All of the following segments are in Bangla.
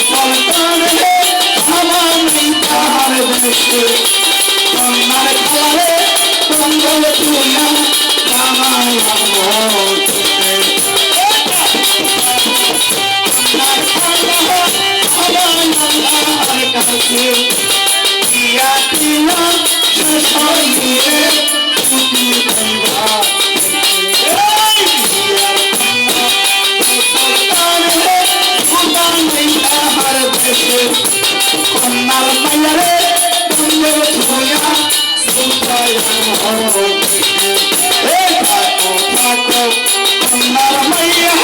সন্তান হে আমার নেই তাহার দেশে কন্যার খালারে বন্ধল তুইয়া জামাই আমার কাছে দিয়া দিয়া শেষ হইলে ছুটি কন্যার মায়ারে বন্ধুর ধুয়া থাকো কন্যার মাইয়া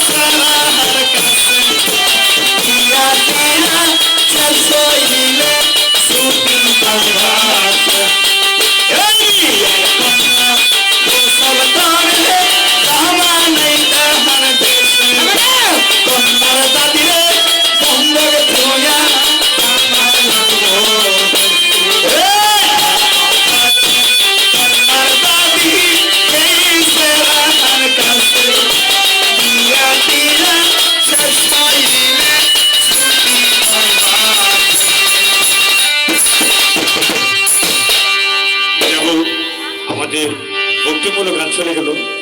সারার কাছে দিয়া দিয়া শেষ হইলে ছুটি আমাদের ভক্তিমূলক গান চলে গেল।